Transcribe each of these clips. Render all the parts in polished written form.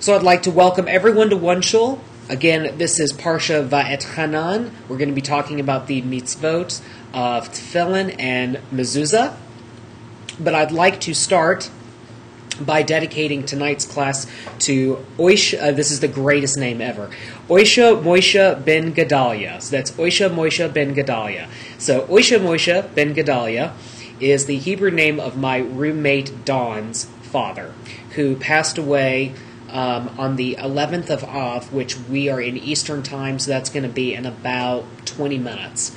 So I'd like to welcome everyone to One Shul. Again, this is Parsha Va'etchanan. We're going to be talking about the mitzvot of Tefillin and Mezuzot. But I'd like to start by dedicating tonight's class to Oisha. This is the greatest name ever. Oisha Moshe ben Gedalia. So that's Oisha Moshe ben Gedalia. So Oisha Moshe ben Gedalia is the Hebrew name of my roommate Dawn's father, who passed away on the 11th of Av, which we are in Eastern time, so that's going to be in about 20 minutes.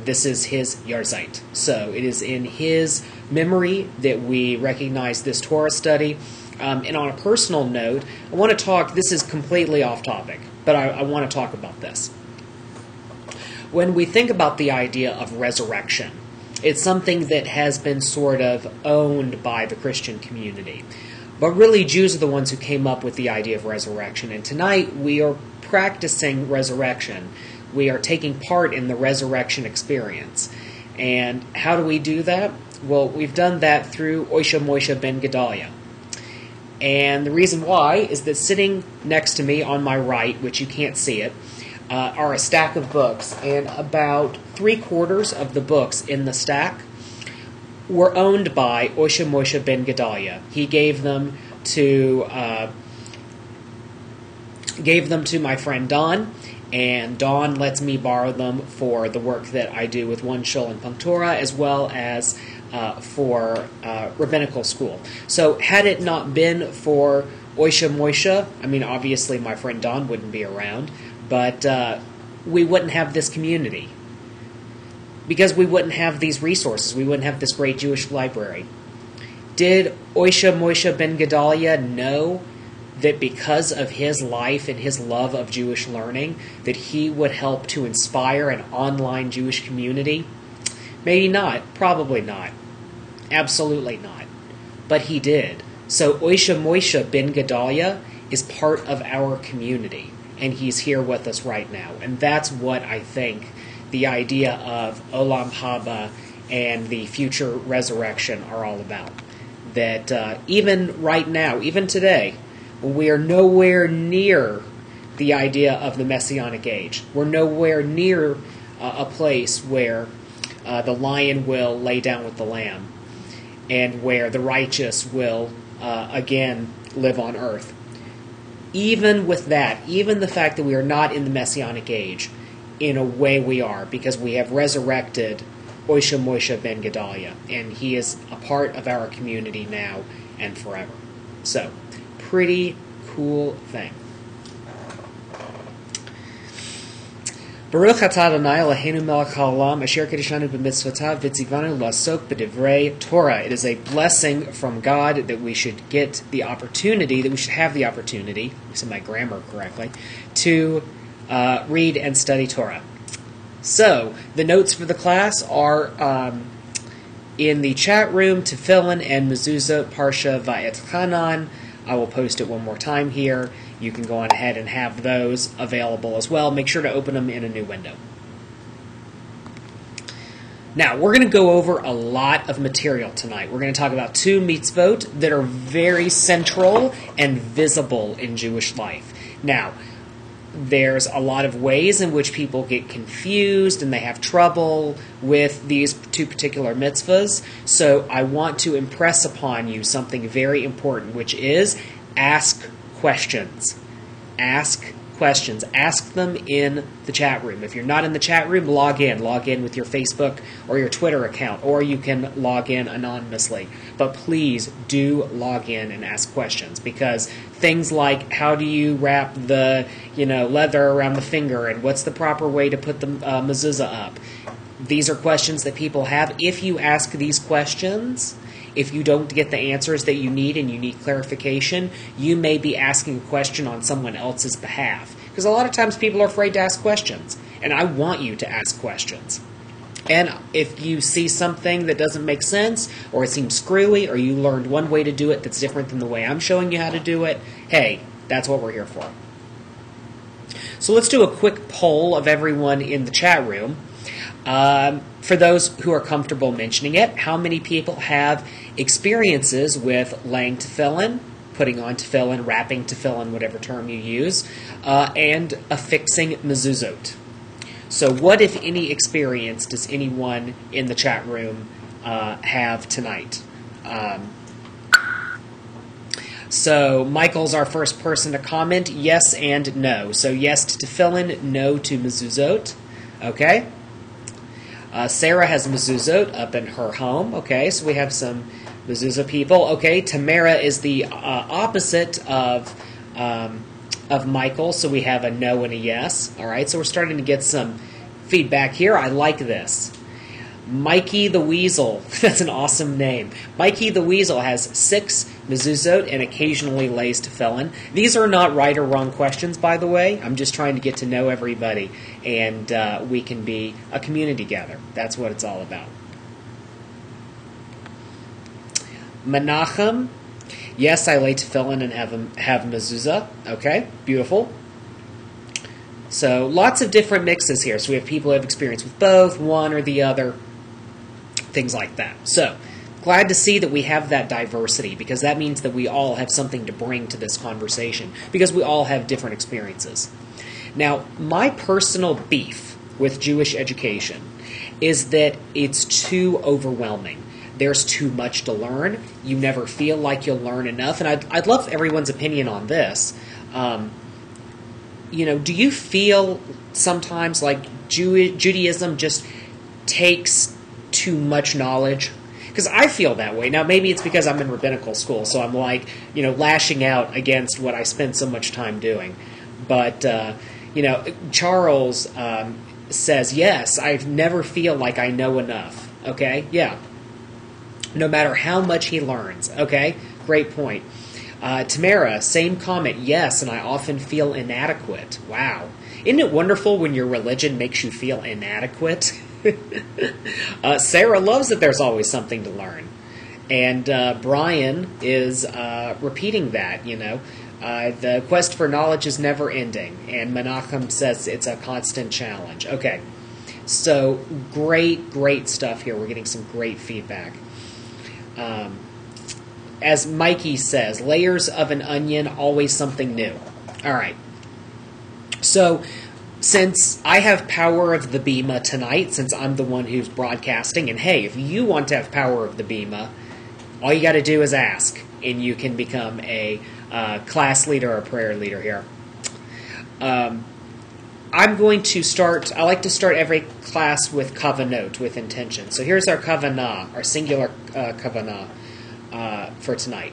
This is his Yarzeit. So it is in his memory that we recognize this Torah study. And on a personal note, I want to talk, this is completely off topic, but I want to talk about this. When we think about the idea of resurrection, it's something that has been sort of owned by the Christian community. But really, Jews are the ones who came up with the idea of resurrection. And tonight, we are practicing resurrection. We are taking part in the resurrection experience. And how do we do that? Well, we've done that through Oisha Moshe ben Gedalia. And the reason why is that sitting next to me on my right, which you can't see it, are a stack of books. And about 3/4 of the books in the stack were owned by Oisha Moshe ben Gedalia. He gave them to my friend Don, and Don lets me borrow them for the work that I do with One Shul and PunkTorah, as well as for rabbinical school. So had it not been for Oisha Moshe, I mean, obviously my friend Don wouldn't be around, but we wouldn't have this community. Because we wouldn't have these resources. We wouldn't have this great Jewish library. Did Oisha Moshe ben Gedalia know that because of his life and his love of Jewish learning, that he would help to inspire an online Jewish community? Maybe not. Probably not. Absolutely not. But he did. So Oisha Moshe ben Gedalia is part of our community. And he's here with us right now. And that's what I think the idea of Olam Haba and the future resurrection are all about. That even right now, even today, we are nowhere near the idea of the Messianic age. We're nowhere near a place where the lion will lay down with the lamb and where the righteous will again live on earth. Even with that, even the fact that we are not in the Messianic age, in a way we are, because we have resurrected Oisha Moshe ben Gedalia, and he is a part of our community now and forever. So, pretty cool thing. Baruch atah Adonai Eloheinu melech haolam asher kedeshanu b'mitzvotav v'tzivanu la'asok b'divrei Torah. It is a blessing from God that we should get the opportunity, that we should have the opportunity, I said my grammar correctly, to read and study Torah. So, the notes for the class are in the chat room, Tefillin and Mezuzot, Parsha Va'etchanan. I will post it one more time here. You can go on ahead and have those available as well. Make sure to open them in a new window. Now, we're going to go over a lot of material tonight. We're going to talk about 2 mitzvot that are very central and visible in Jewish life. Now, there's a lot of ways in which people get confused and they have trouble with these 2 particular mitzvahs. So I want to impress upon you something very important, which is ask questions. Ask questions. Ask them in the chat room. If you're not in the chat room, log in. Log in with your Facebook or your Twitter account, or you can log in anonymously. But please do log in and ask questions, because things like how do you wrap the leather around the finger, and what's the proper way to put the mezuzah up? These are questions that people have. If you ask these questions, if you don't get the answers that you need and you need clarification, you may be asking a question on someone else's behalf. Because a lot of times people are afraid to ask questions. And I want you to ask questions. And if you see something that doesn't make sense, or it seems screwy, or you learned one way to do it that's different than the way I'm showing you how to do it, hey, that's what we're here for. So let's do a quick poll of everyone in the chat room. For those who are comfortable mentioning it, how many people have experiences with laying tefillin putting on tefillin, wrapping tefillin, whatever term you use, and affixing mezuzot. So what, if any, experience does anyone in the chat room have tonight? So Michael's our first person to comment, yes and no. So yes to tefillin, no to mezuzot. Okay. Sarah has mezuzot up in her home. Okay, so we have some mezuzah people. Okay, Tamara is the opposite of Michael, so we have a no and a yes. All right, so we're starting to get some feedback here. I like this. Mikey the Weasel, that's an awesome name. Mikey the Weasel has 6 mezuzot and occasionally lays tefillin. These are not right or wrong questions, by the way. I'm just trying to get to know everybody, and we can be a community together. That's what it's all about. Menachem, yes, I lay tefillin and have mezuzah. Okay, beautiful. So lots of different mixes here. So we have people who have experience with both, one or the other, things like that. So glad to see that we have that diversity, because that means that we all have something to bring to this conversation, because we all have different experiences. Now, my personal beef with Jewish education is that it's too overwhelming. There's too much to learn. You never feel like you'll learn enough. And I'd love everyone's opinion on this. Do you feel sometimes like Judaism just takes too much knowledge? Because I feel that way. Now, maybe it's because I'm in rabbinical school, so I'm like, lashing out against what I spend so much time doing. But, Charles says, yes, I never feel like I know enough. Okay? Yeah. No matter how much he learns. Okay? Great point. Tamara, same comment. Yes, and I often feel inadequate. Wow. Isn't it wonderful when your religion makes you feel inadequate? Sarah loves that there's always something to learn. And Brian is repeating that, the quest for knowledge is never ending. And Menachem says it's a constant challenge. Okay, so great stuff here. We're getting some great feedback. As Mikey says, layers of an onion, always something new. All right. So since I have power of the Bima tonight, since I'm the one who's broadcasting, and hey, if you want to have power of the Bima, all you got to do is ask, and you can become a class leader or a prayer leader here. I'm going to start, I like to start every class with kavanot, with intention. So here's our kavanah, our singular kavanah for tonight.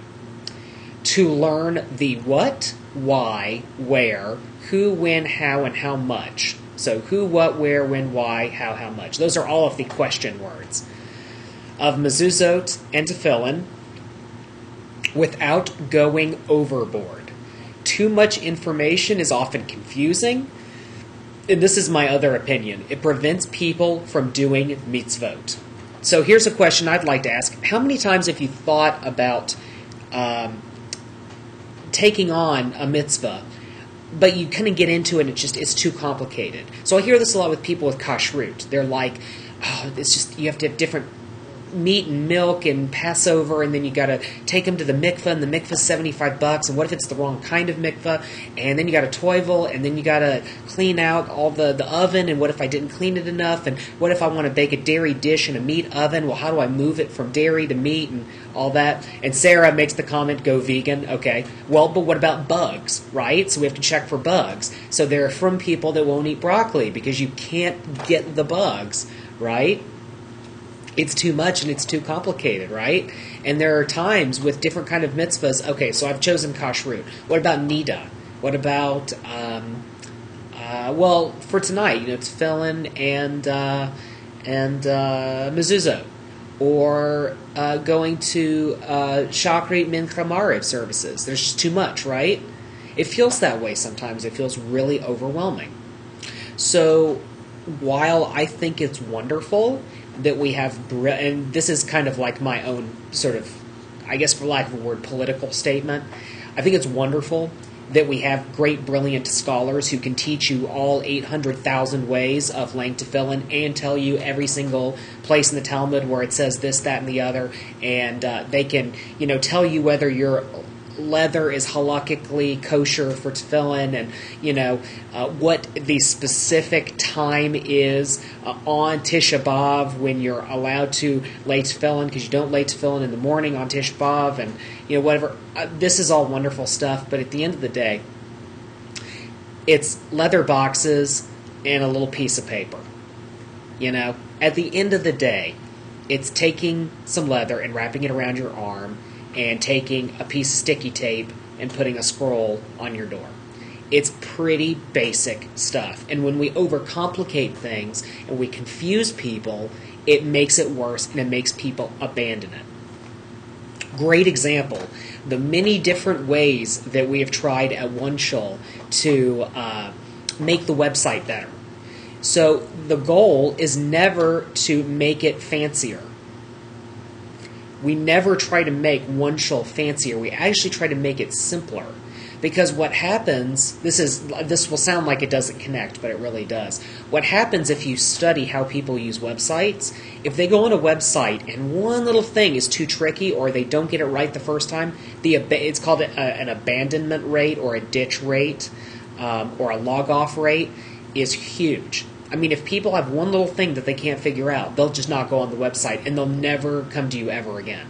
To learn the what, why, where, who, when, how, and how much. So who, what, where, when, why, how much. Those are all of the question words of mezuzot and tefillin without going overboard. Too much information is often confusing, and this is my other opinion. It prevents people from doing mitzvot. So here's a question I'd like to ask. How many times have you thought about taking on a mitzvah, but you kind of get into it and it's too complicated? So I hear this a lot with people with kashrut. They're like, oh, it's just, you have to have different meat and milk and Passover, and then you got to take them to the mikveh, and the mikveh's $75, and what if it's the wrong kind of mikveh? And then you got to toivel, and then you got to clean out all the oven, and what if I didn't clean it enough? And what if I want to bake a dairy dish in a meat oven? Well, how do I move it from dairy to meat and all that? And Sarah makes the comment, go vegan. Okay, well, but what about bugs, right? So we have to check for bugs. So there are from people that won't eat broccoli because you can't get the bugs, right? It's too much and it's too complicated, right? And there are times with different kind of mitzvahs. Okay, so I've chosen kashrut. What about nida? What about, well, for tonight, tefillin and mezuzot, or going to shachrit, mincha, maariv services. There's just too much, right? It feels that way sometimes. It feels really overwhelming. So while I think it's wonderful that we have, and this is kind of like my own sort of, I guess for lack of a word, political statement, I think it's wonderful that we have great, brilliant scholars who can teach you all 800,000 ways of laying tefillin and tell you every single place in the Talmud where it says this, that, and the other, and they can, tell you whether you're leather is halakhically kosher for tefillin, and what the specific time is on Tisha B'Av when you're allowed to lay tefillin, because you don't lay tefillin in the morning on Tisha B'Av, and whatever. This is all wonderful stuff, but at the end of the day, it's leather boxes and a little piece of paper. At the end of the day, it's taking some leather and wrapping it around your arm and taking a piece of sticky tape and putting a scroll on your door. It's pretty basic stuff. And when we overcomplicate things and we confuse people, it makes it worse and it makes people abandon it. Great example, the many different ways that we have tried at One Shul to make the website better. So the goal is never to make it fancier. We never try to make One Shul fancier. We actually try to make it simpler. Because what happens, this will sound like it doesn't connect, but it really does. What happens if you study how people use websites, if they go on a website and one little thing is too tricky or they don't get it right the first time, it's called an abandonment rate or a ditch rate or a log-off rate is huge. I mean, if people have one little thing that they can't figure out, they'll just not go on the website, and they'll never come to you ever again.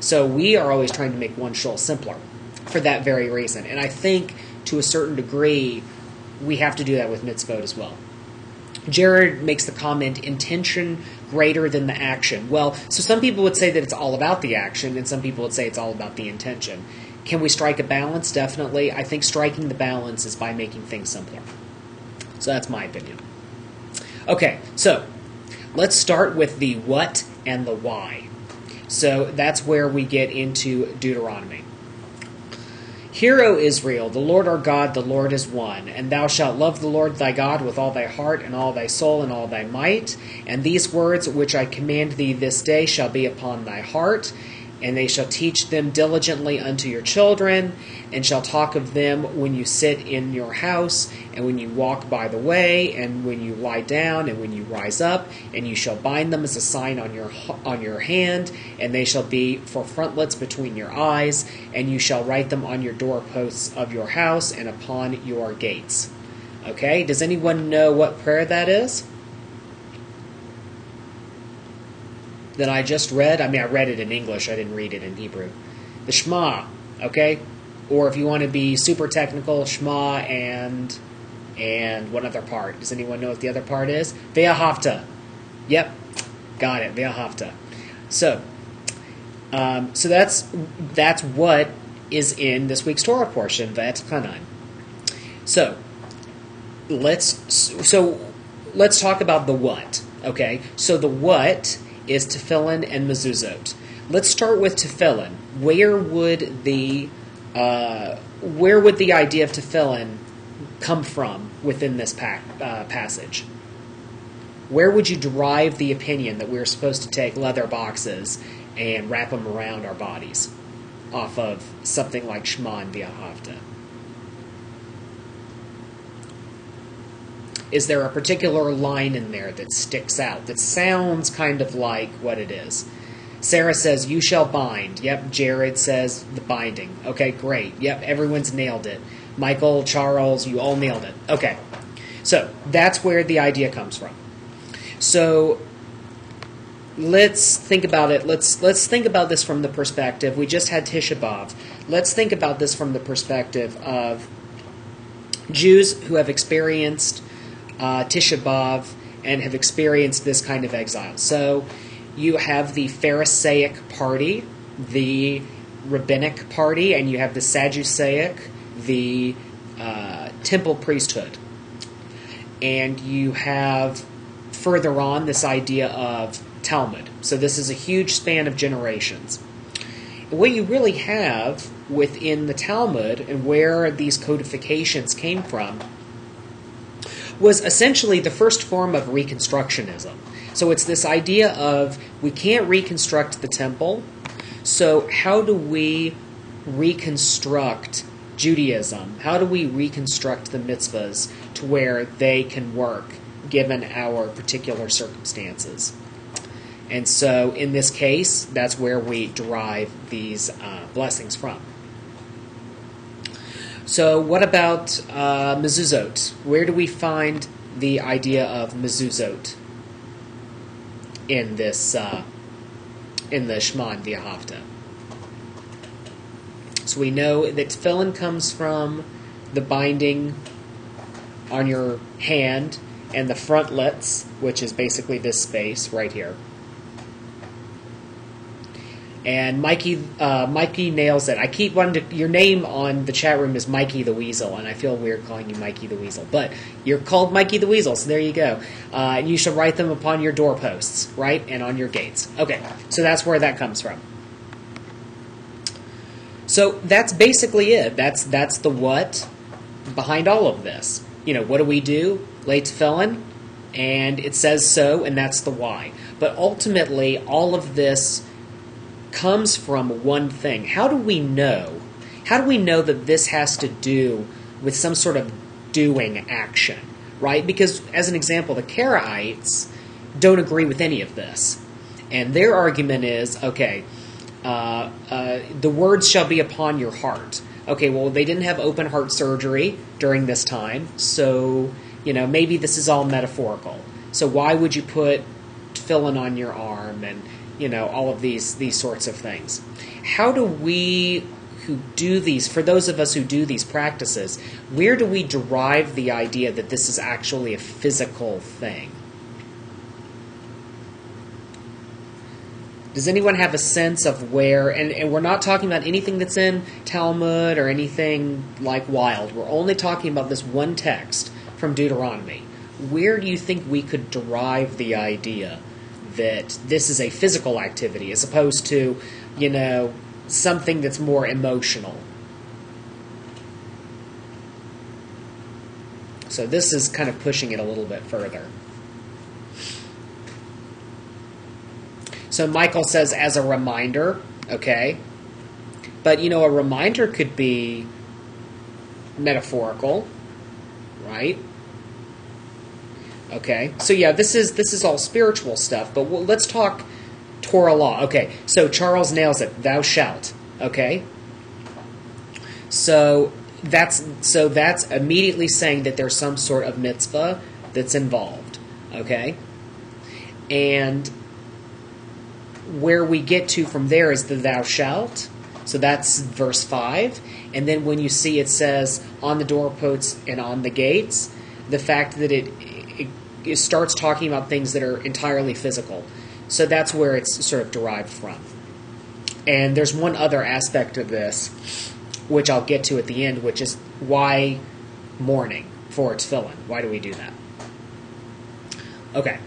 So we are always trying to make One Shul simpler for that very reason. And I think, to a certain degree, we have to do that with mitzvot as well. Jared makes the comment, intention greater than the action. Well, so some people would say that it's all about the action, and some people would say it's all about the intention. Can we strike a balance? Definitely. I think striking the balance is by making things simpler. So that's my opinion. Okay, so let's start with the what and the why. So that's where we get into Deuteronomy. Hear, O Israel, the Lord our God, the Lord is one, and thou shalt love the Lord thy God with all thy heart and all thy soul and all thy might. And these words which I command thee this day shall be upon thy heart, and they shall teach them diligently unto your children, and shall talk of them when you sit in your house, and when you walk by the way, and when you lie down, and when you rise up, and you shall bind them as a sign on your hand, and they shall be for frontlets between your eyes, and you shall write them on your doorposts of your house and upon your gates. Okay, does anyone know what prayer that is? That I just read? I mean, I read it in English. I didn't read it in Hebrew. The Shema, okay? Or if you want to be super technical, Shema and what other part? Does anyone know what the other part is? Ve'ahavta. Yep, got it. Ve'ahavta. So that's what is in this week's Torah portion, V'etchanan. So let's talk about the what. Okay, so the what is Tefillin and Mezuzot. Let's start with Tefillin. Where would the idea of Tefillin come from within this passage? Where would you derive the opinion that we're supposed to take leather boxes and wrap them around our bodies off of something like Shema and Ve'ahavta? Is there a particular line in there that sticks out, that sounds kind of like what it is? Sarah says, you shall bind. Yep, Jared says the binding. Okay, great. Yep, everyone's nailed it. Michael, Charles, you all nailed it. Okay, so that's where the idea comes from. So let's think about it. Let's think about this from the perspective. We just had Tisha B'Av. Let's think about this from the perspective of Jews who have experienced Tisha B'Av and have experienced this kind of exile. So you have the Pharisaic party, the rabbinic party, and you have the Sadduceic, the temple priesthood. And you have further on this idea of Talmud. So this is a huge span of generations. What you really have within the Talmud and where these codifications came from was essentially the first form of Reconstructionism. So it's this idea of we can't reconstruct the temple, so how do we reconstruct Judaism? How do we reconstruct the mitzvahs to where they can work given our particular circumstances? And so in this case, that's where we derive these blessings from. So what about Mezuzot? Where do we find the idea of Mezuzot in this in the Shema and V'ahavta? So we know that Tefillin comes from the binding on your hand and the frontlets, which is basically this space right here. And Mikey nails it. I keep wanting to. Your name on the chat room is Mikey the Weasel, and I feel weird calling you Mikey the Weasel, but you're called Mikey the Weasel, so there you go. And you should write them upon your doorposts, right, and on your gates. Okay, so that's where that comes from. So that's basically it. That's the what behind all of this. You know, what do we do? Lay tefillin, and it says so, and that's the why. But ultimately, all of this comes from one thing. How do we know? How do we know that this has to do with some sort of doing action, right? Because, as an example, the Karaites don't agree with any of this. And their argument is, okay, the words shall be upon your heart. Okay, well, they didn't have open heart surgery during this time, so, you know, maybe this is all metaphorical. So why would you put tefillin on your arm and, you know, all of these sorts of things? How do we who do these, for those of us who do these practices, where do we derive the idea that this is actually a physical thing? Does anyone have a sense of where, and we're not talking about anything that's in Talmud or anything like wild, we're only talking about this one text from Deuteronomy. Where do you think we could derive the idea that this is a physical activity as opposed to, you know, something that's more emotional? So this is kind of pushing it a little bit further. So Michael says, as a reminder, okay. But, you know, a reminder could be metaphorical, right? Okay. So, yeah, this is all spiritual stuff, but let's talk Torah law. Okay, so Charles nails it. Thou shalt. Okay? So that's immediately saying that there's some sort of mitzvah that's involved. Okay? And where we get to from there is the thou shalt. So that's verse 5. And then when you see it says on the doorposts and on the gates, the fact that it starts talking about things that are entirely physical. So that's where it's sort of derived from. And there's one other aspect of this, which I'll get to at the end, which is why mourning for tefillin. Why do we do that? Okay.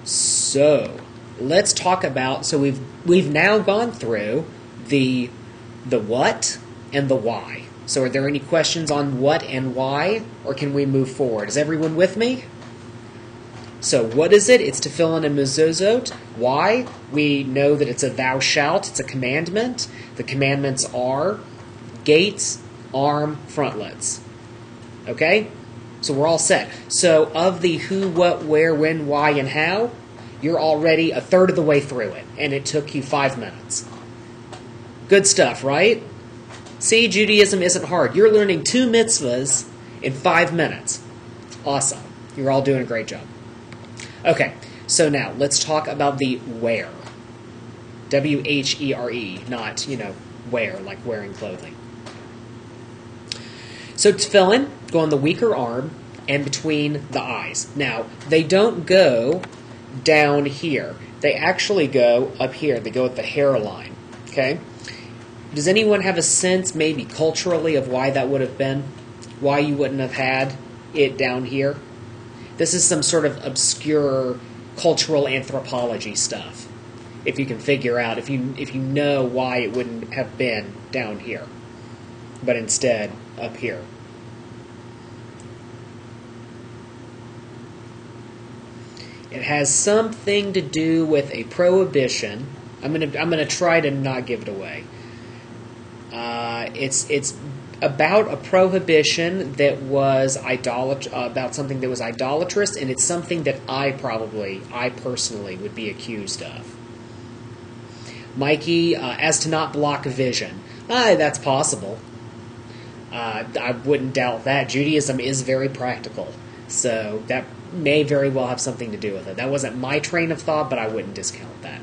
So let's talk about. So we've now gone through the what and the why. So are there any questions on what and why, or can we move forward? Is everyone with me? So what is it? It's tefillin and mezuzot. Why? We know that it's a thou shalt. It's a commandment. The commandments are gates, arm, frontlets. Okay? So we're all set. So of the who, what, where, when, why, and how, you're already a third of the way through it, and it took you 5 minutes. Good stuff, right? See, Judaism isn't hard. You're learning 2 mitzvahs in 5 minutes. Awesome. You're all doing a great job. Okay, so now let's talk about the wear. W-H-E-R-E, not, wear, like wearing clothing. So tefillin go on the weaker arm and between the eyes. Now, they don't go down here. They actually go up here. They go at the hairline. Okay? Does anyone have a sense, maybe culturally, of why that would have been? Why you wouldn't have had it down here? This is some sort of obscure cultural anthropology stuff. If you can figure out, if you know why it wouldn't have been down here, but instead up here. It has something to do with a prohibition. I'm gonna try to not give it away. It's about a prohibition that was about something that was idolatrous, and it's something that I personally would be accused of. Mikey, as to not block vision. That's possible. I wouldn't doubt that. Judaism is very practical, so that may very well have something to do with it. That wasn't my train of thought, but I wouldn't discount that.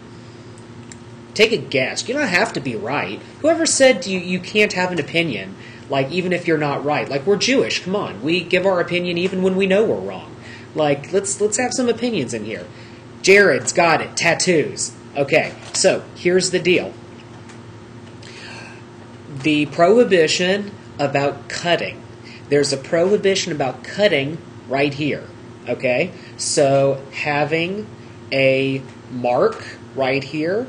Take a guess. You don't have to be right. Whoever said you can't have an opinion, like, even if you're not right? Like, we're Jewish. Come on. We give our opinion even when we know we're wrong. Like, let's have some opinions in here. Jared's got it. Tattoos. Okay, so here's the deal. The prohibition about cutting. There's a prohibition about cutting right here. Okay? So having a mark right here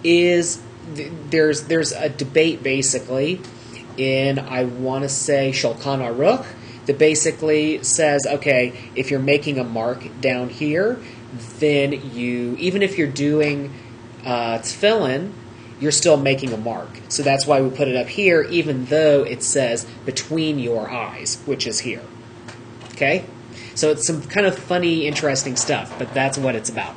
is, there's a debate basically in, I want to say, Shulchan Aruch, that basically says, okay, if you're making a mark down here, then even if you're doing Tefillin, you're still making a mark. So that's why we put it up here, even though it says between your eyes, which is here. Okay? So it's some kind of funny, interesting stuff, but that's what it's about.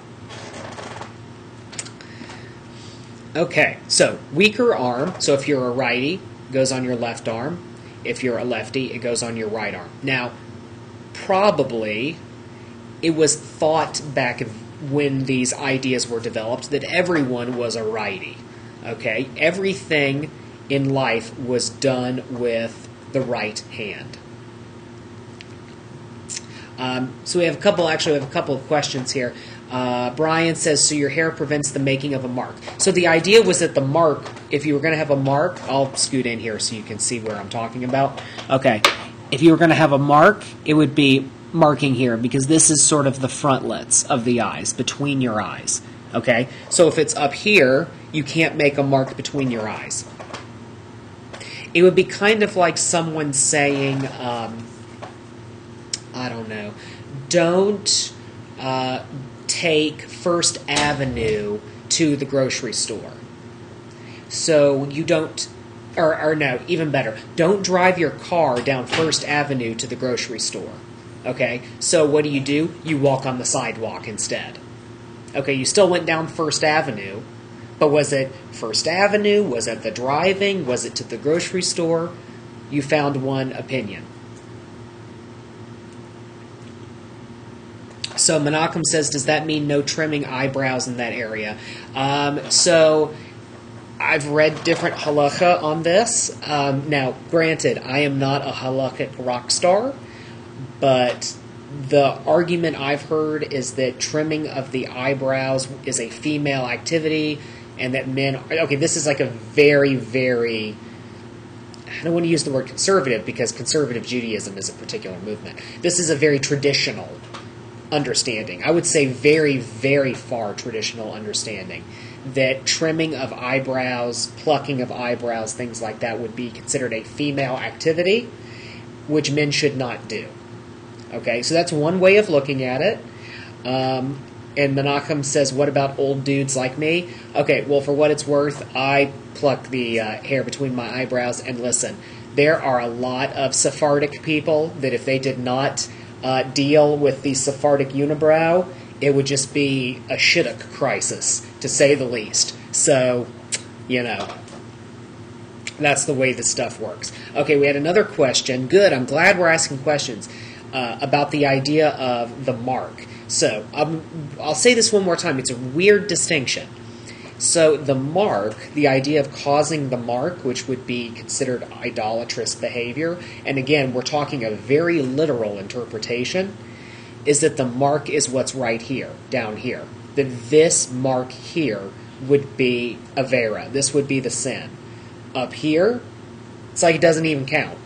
Okay, so weaker arm. So if you're a righty, it goes on your left arm. If you're a lefty, it goes on your right arm. Now, probably it was thought back when these ideas were developed that everyone was a righty. Okay? Everything in life was done with the right hand. So we have a couple of questions here. Brian says, so your hair prevents the making of a mark. So the idea was that the mark, if you were going to have a mark, I'll scoot in here so you can see where I'm talking about. Okay, if you were going to have a mark, it would be marking here, because this is sort of the frontlets of the eyes, between your eyes. Okay, so if it's up here, you can't make a mark between your eyes. It would be kind of like someone saying, I don't know, don't take First Avenue to the grocery store. So you don't, or no, even better, don't drive your car down First Avenue to the grocery store. Okay, so what do? You walk on the sidewalk instead. Okay, you still went down First Avenue, but was it First Avenue? Was it the driving? Was it to the grocery store? You found one opinion. So Menachem says, does that mean no trimming eyebrows in that area? So I've read different halakha on this. Now, granted, I am not a halakhic rock star, but the argument I've heard is that trimming of the eyebrows is a female activity, and that men... Okay, this is like a very, very... I don't want to use the word conservative, because conservative Judaism is a particular movement. This is a very traditional understanding. I would say very, very far traditional understanding that trimming of eyebrows, plucking of eyebrows, things like that would be considered a female activity, which men should not do. Okay, so that's one way of looking at it. And Menachem says, what about old dudes like me? Okay, well, for what it's worth, I pluck the hair between my eyebrows, and listen, there are a lot of Sephardic people that if they did not deal with the Sephardic unibrow, it would just be a shidduch crisis, to say the least. So, you know, that's the way this stuff works. Okay, we had another question. Good, I'm glad we're asking questions about the idea of the mark. So, I'll say this one more time. It's a weird distinction. So, the mark, the idea of causing the mark, which would be considered idolatrous behavior, and again, we're talking a very literal interpretation, is that the mark is what's right here, down here. That this mark here would be Avera. This would be the sin. Up here, it's like it doesn't even count.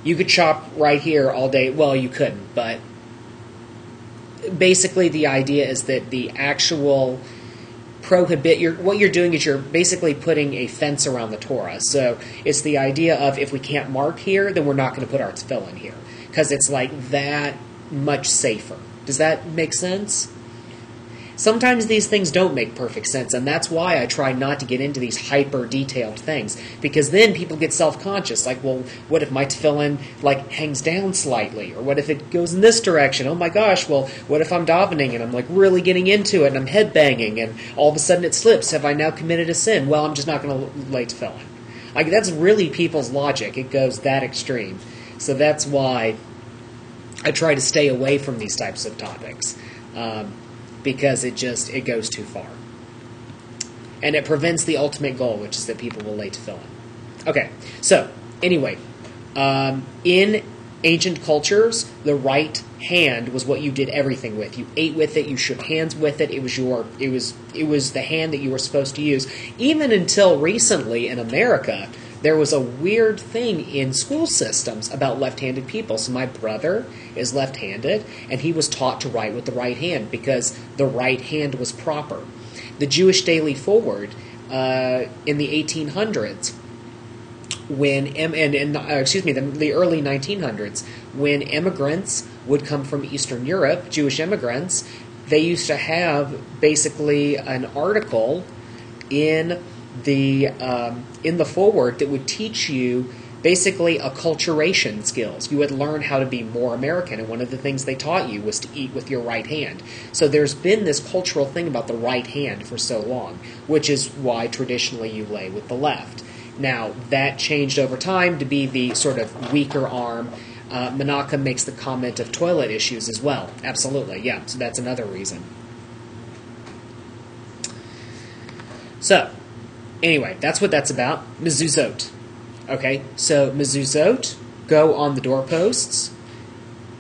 You could chop right here all day. Well, you couldn't, but basically the idea is that the actual what you're doing is you're basically putting a fence around the Torah. So it's the idea of, if we can't mark here, then we're not going to put our tefillin here, because it's like that much safer. Does that make sense? Sometimes these things don't make perfect sense, and that's why I try not to get into these hyper-detailed things, because then people get self-conscious, like, well, what if my tefillin, like, hangs down slightly, or what if it goes in this direction? Oh my gosh, well, what if I'm davening, and I'm, like, really getting into it, and I'm headbanging, and all of a sudden it slips? Have I now committed a sin? Well, I'm just not going to lay tefillin. Like, that's really people's logic. It goes that extreme. So that's why I try to stay away from these types of topics, because it goes too far. And it prevents the ultimate goal, which is that people will lay tefillin. Okay, so, anyway, in ancient cultures, the right hand was what you did everything with. You ate with it, you shook hands with it, it was the hand that you were supposed to use. Even until recently in America, there was a weird thing in school systems about left-handed people. So my brother is left-handed, and he was taught to write with the right hand because the right hand was proper. The Jewish Daily Forward in the 1800s, the early 1900s, when immigrants would come from Eastern Europe, Jewish immigrants, they used to have basically an article in the forward that would teach you basically acculturation skills. You would learn how to be more American, and one of the things they taught you was to eat with your right hand. So there's been this cultural thing about the right hand for so long, which is why traditionally you lay with the left. Now, that changed over time to be the sort of weaker arm. Menachem makes the comment of toilet issues as well. Absolutely, yeah, so that's another reason. So, anyway, that's what that's about. Mezuzot. Okay, so mezuzot go on the doorposts.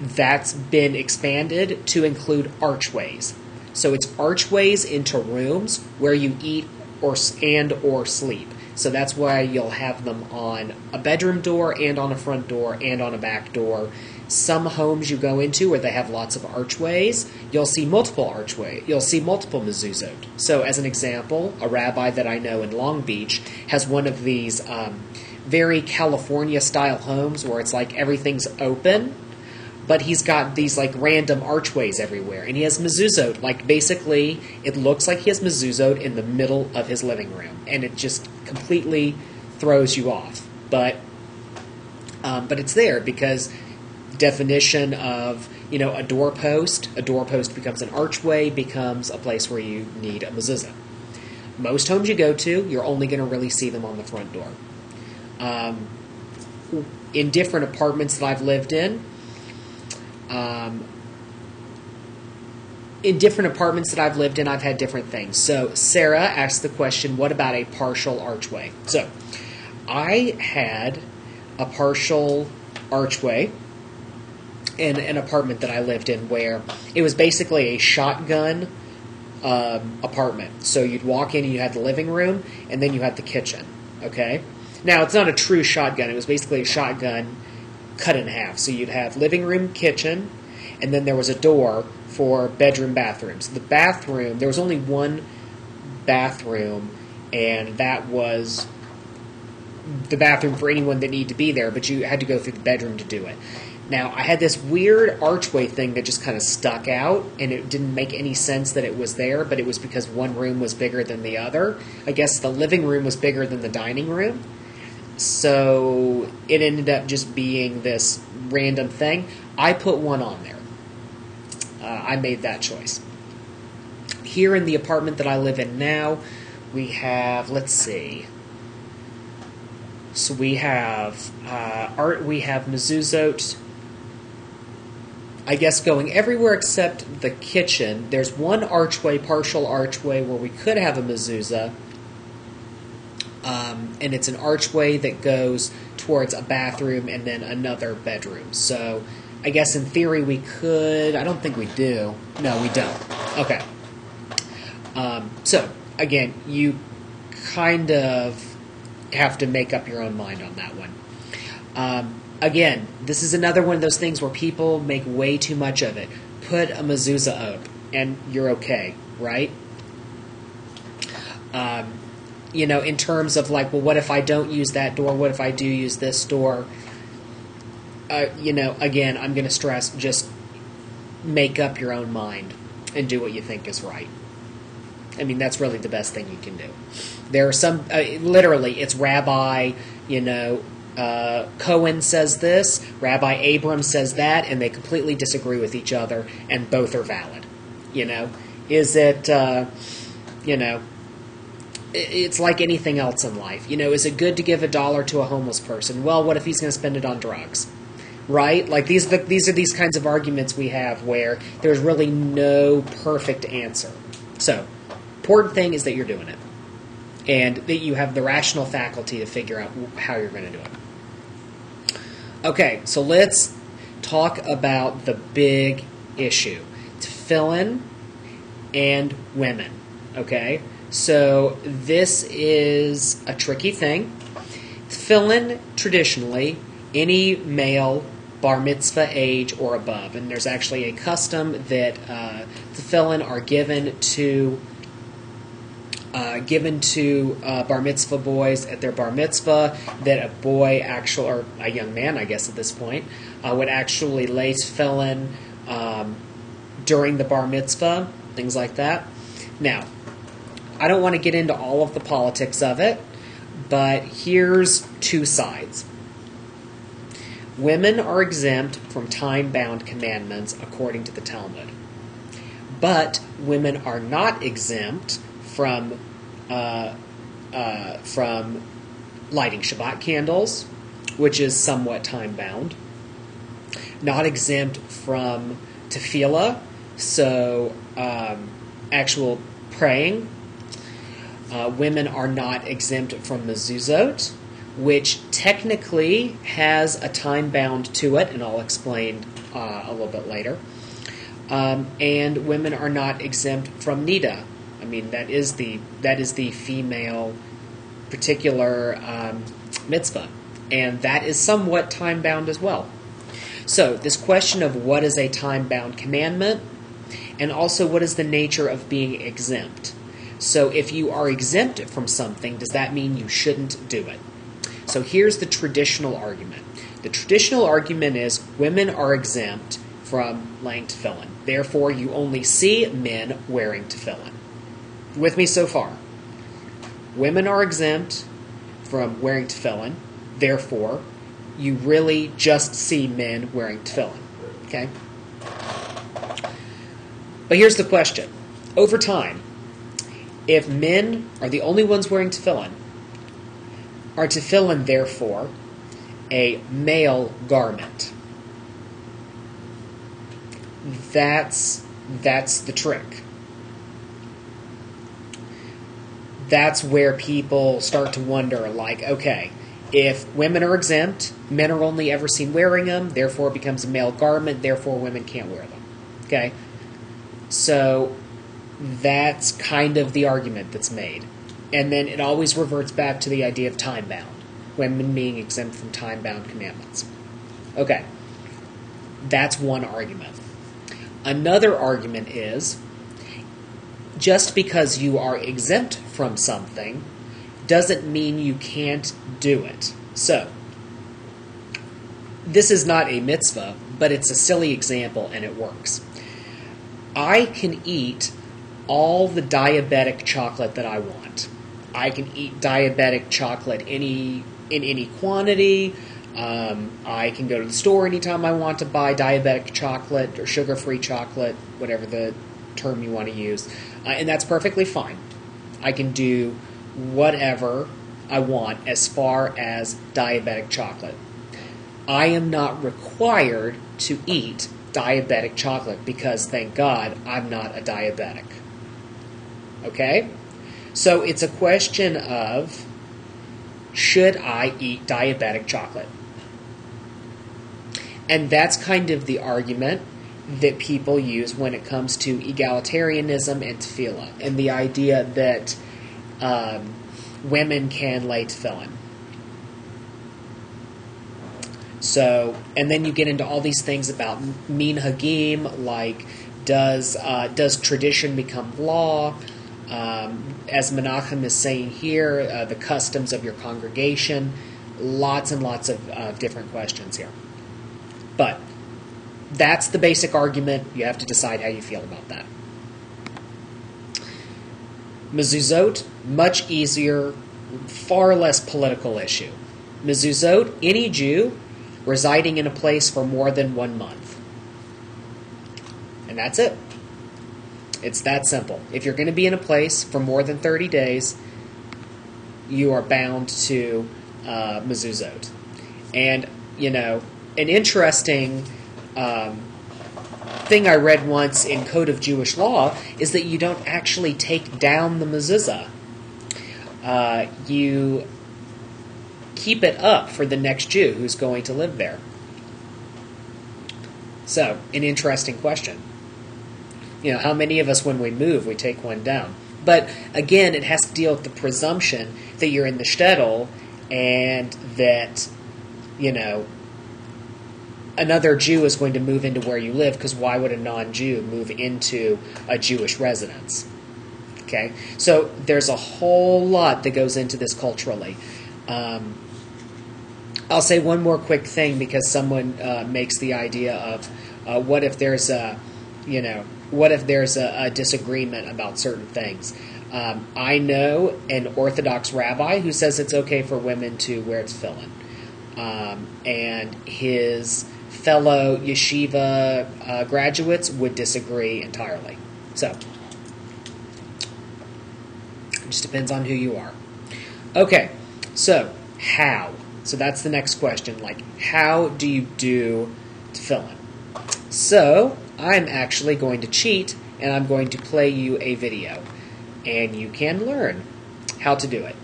That's been expanded to include archways. So it's archways into rooms where you eat or sleep. So that's why you'll have them on a bedroom door and on a front door and on a back door. Some homes you go into where they have lots of archways, you'll see multiple mezuzot. So as an example, a rabbi that I know in Long Beach has one of these very California-style homes where it's like everything's open, but he's got these like random archways everywhere. And he has mezuzot. Like basically, it looks like he has mezuzot in the middle of his living room. And it just completely throws you off. But it's there because definition of, a doorpost becomes an archway, becomes a place where you need a mezuzah. Most homes you go to, you're only going to really see them on the front door. In different apartments that I've lived in, I've had different things. So Sarah asked the question, what about a partial archway? So I had a partial archway in an apartment that I lived in where it was basically a shotgun apartment. So you'd walk in and you had the living room and then you had the kitchen. Okay? Now, it's not a true shotgun. It was basically a shotgun cut in half. So you'd have living room, kitchen, and then there was a door for bedroom, bathrooms. The bathroom, there was only one bathroom, and that was the bathroom for anyone that needed to be there, but you had to go through the bedroom to do it. Now, I had this weird archway thing that just kind of stuck out, and it didn't make any sense that it was there, but it was because one room was bigger than the other. I guess the living room was bigger than the dining room. So it ended up just being this random thing. I put one on there. I made that choice. Here in the apartment that I live in now, we have, let's see. So we have mezuzot, I guess, going everywhere except the kitchen. There's one archway, partial archway, where we could have a mezuzah. And it's an archway that goes towards a bathroom and then another bedroom. So I guess in theory we could. I don't think we do. No, we don't. Okay. So, again, you kind of have to make up your own mind on that one. Again, this is another one of those things where people make way too much of it. Put a mezuzah up, and you're okay, right? In terms of like, well, what if I don't use that door? What if I do use this door? Again, I'm going to stress, just make up your own mind and do what you think is right. I mean, that's really the best thing you can do. There are some, literally, it's Rabbi, Cohen says this, Rabbi Abram says that, and they completely disagree with each other, and both are valid. Is it, it's like anything else in life. Is it good to give $1 to a homeless person? Well, what if he's going to spend it on drugs? Right? Like these are these kinds of arguments we have where there's really no perfect answer. So, important thing is that you're doing it. And that you have the rational faculty to figure out how you're going to do it. Okay, so let's talk about the big issue. Tefillin and women. Okay? So this is a tricky thing. Tefillin, traditionally, any male bar mitzvah age or above. And there's actually a custom that tefillin are given to bar mitzvah boys at their bar mitzvah, that a boy or a young man, I guess at this point, would actually lay tefillin during the bar mitzvah, things like that. Now, I don't want to get into all of the politics of it, but here's two sides. Women are exempt from time-bound commandments according to the Talmud. But women are not exempt from lighting Shabbat candles, which is somewhat time-bound. Not exempt from tefillah, so actual praying. Women are not exempt from Mezuzot, which technically has a time bound to it, and I'll explain a little bit later. And women are not exempt from Nida. I mean, that is the female particular mitzvah, and that is somewhat time bound as well. So this question of what is a time bound commandment, and also what is the nature of being exempt. So if you are exempt from something, does that mean you shouldn't do it? So here's the traditional argument. The traditional argument is women are exempt from laying tefillin. Therefore, you only see men wearing tefillin. With me so far? Women are exempt from wearing tefillin. Therefore, you really just see men wearing tefillin. Okay? But here's the question. Over time, if men are the only ones wearing tefillin, are tefillin, therefore, a male garment? That's the trick. That's where people start to wonder, like, okay, if women are exempt, men are only ever seen wearing them, therefore it becomes a male garment, therefore women can't wear them. Okay? So that's kind of the argument that's made. And then it always reverts back to the idea of time-bound, women being exempt from time-bound commandments. Okay, that's one argument. Another argument is, just because you are exempt from something doesn't mean you can't do it. So, this is not a mitzvah, but it's a silly example and it works. I can eat all the diabetic chocolate that I want. I can eat diabetic chocolate in any quantity. I can go to the store anytime I want to buy diabetic chocolate or sugar-free chocolate, whatever the term you want to use. And that's perfectly fine. I can do whatever I want as far as diabetic chocolate. I am not required to eat diabetic chocolate because, thank God, I'm not a diabetic. Okay? So it's a question of, should I eat diabetic chocolate? And that's kind of the argument that people use when it comes to egalitarianism and tefillah, and the idea that women can lay tefillin. So, and then you get into all these things about minhagim, like does tradition become law? As Menachem is saying here, the customs of your congregation, lots and lots of different questions here. But that's the basic argument. You have to decide how you feel about that. Mezuzot, much easier, far less political issue. Mezuzot, any Jew residing in a place for more than 1 month. And that's it. It's that simple. If you're going to be in a place for more than 30 days, you are bound to Mezuzot. And, an interesting thing I read once in Code of Jewish Law is that you don't actually take down the mezuzah. You keep it up for the next Jew who's going to live there. So, an interesting question. How many of us, when we move, we take one down? But, again, it has to deal with the presumption that you're in the shtetl and that, another Jew is going to move into where you live, because why would a non-Jew move into a Jewish residence? Okay? So, there's a whole lot that goes into this culturally. I'll say one more quick thing, because someone makes the idea of what if there's a disagreement about certain things. I know an Orthodox rabbi who says it's okay for women to wear tefillin, and his fellow yeshiva graduates would disagree entirely. So, it just depends on who you are. Okay, so how? So that's the next question. How do you do tefillin? So, I'm actually going to cheat, and I'm going to play you a video. And you can learn how to do it.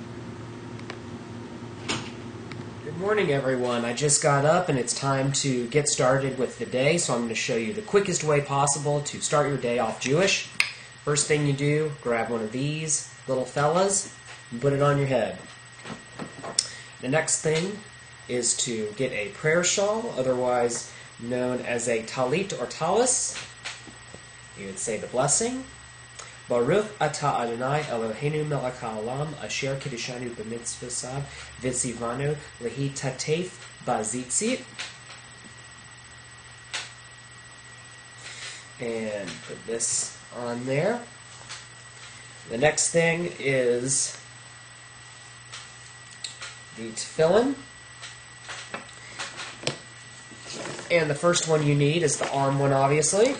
Good morning, everyone. I just got up, and it's time to get started with the day, so I'm going to show you the quickest way possible to start your day off Jewish. First thing you do, grab one of these little fellas and put it on your head. The next thing is to get a prayer shawl, otherwise known as a talit or talis. You would say the blessing. Baruch atah Adonai Eloheinu melech haolam asher kiddushanu b'mitzvotav v'tzivanu lehitatef b'zitzit. And put this on there. The next thing is the tefillin. And the first one you need is the arm one, obviously.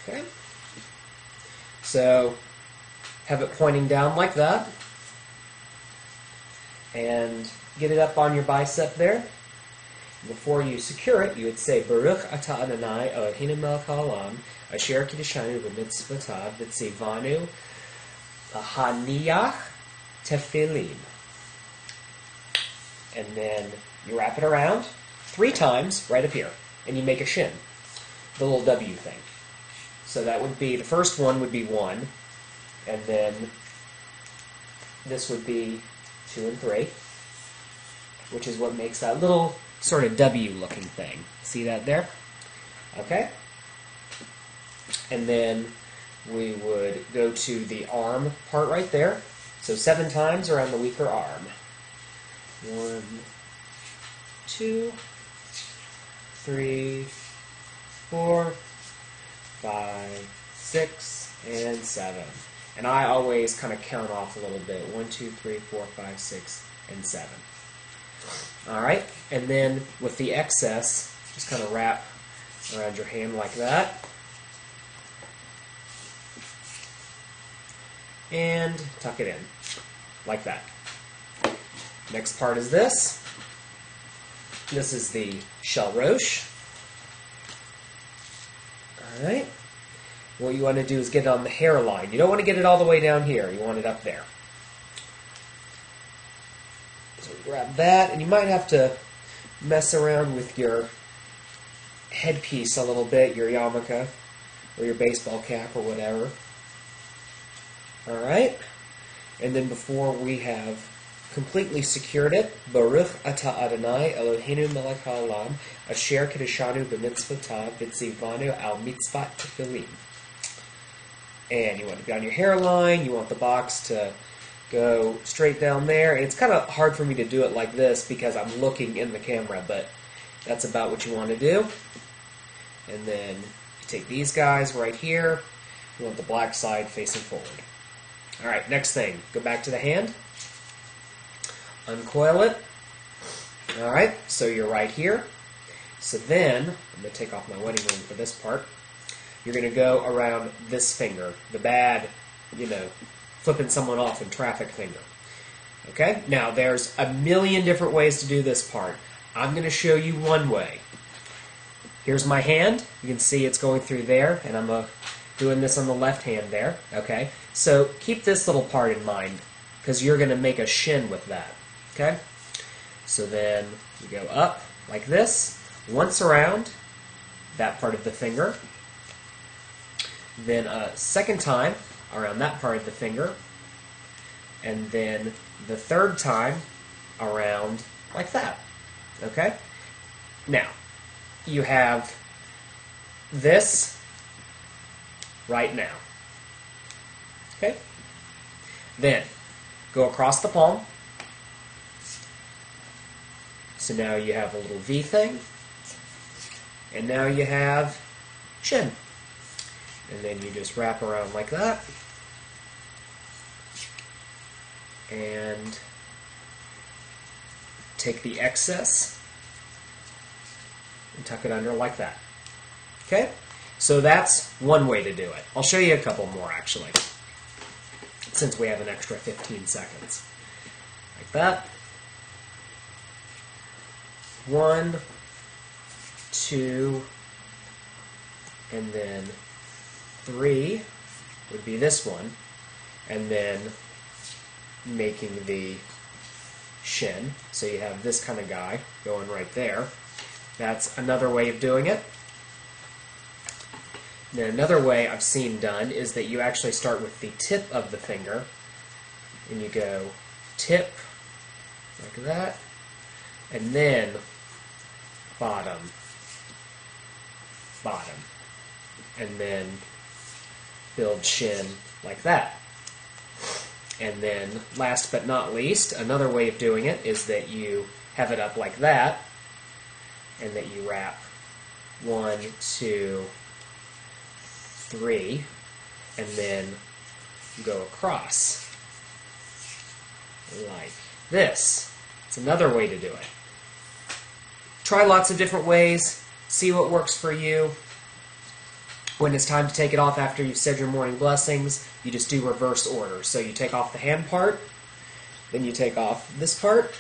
Okay. So, have it pointing down like that. And get it up on your bicep there. Before you secure it, you would say, Baruch atah Adonai Eloheinu melech haolam asher kiddushanu b'mitzvotav v'tzivanu Haniach Tefillin. And then you wrap it around 3 times right up here. And you make a shin. The little W thing. So that would be, the first one would be 1. And then this would be 2 and 3. Which is what makes that little sort of W looking thing. See that there? Okay. And then we would go to the arm part right there. So 7 times around the weaker arm. 1, 2, 3, 4, 5, 6, and 7. And I always kind of count off a little bit. 1, 2, 3, 4, 5, 6, and 7. Alright, and then with the excess, just kind of wrap around your hand like that. And tuck it in, like that. Next part is this. This is the shell roche. Alright. What you want to do is get it on the hairline. You don't want to get it all the way down here. You want it up there. So grab that, and you might have to mess around with your headpiece a little bit, your yarmulke, or your baseball cap, or whatever. Alright? And then before we have completely secured it, Baruch atah Adonai Eloheinu melech haolam asher kiddushanu b'mitzvotav v'tzivanu al mitzvot tefillin. And you want it down your hairline, you want the box to go straight down there. And it's kind of hard for me to do it like this because I'm looking in the camera, but that's about what you want to do. And then you take these guys right here. You want the black side facing forward. Alright, next thing. Go back to the hand. Uncoil it. Alright, so you're right here. So then, I'm going to take off my wedding ring for this part. You're going to go around this finger, the bad, flipping someone off in traffic finger. Okay? Now, there's a million different ways to do this part. I'm going to show you one way. Here's my hand. You can see it's going through there, and I'm doing this on the left hand there. Okay? So keep this little part in mind, because you're going to make a shin with that. Okay? So then you go up like this, once around that part of the finger, then a second time around that part of the finger, and then the third time around like that. Okay? Now, you have this right now. Okay? Then, go across the palm. So now you have a little V thing. And now you have chin. And then you just wrap around like that. And take the excess and tuck it under like that. Okay? So that's one way to do it. I'll show you a couple more actually, since we have an extra 15 seconds. Like that. 1, 2, and then 3 would be this one, and then making the shin. So you have this kind of guy going right there. That's another way of doing it. Then another way I've seen done is that you actually start with the tip of the finger, and you go tip, like that, and then bottom, bottom, and then build shin like that. And then, last but not least, another way of doing it is that you have it up like that, and that you wrap 1, 2, 3, and then go across like this. It's another way to do it. Try lots of different ways, see what works for you. When it's time to take it off after you've said your morning blessings, you just do reverse order. So you take off the hand part, then you take off this part,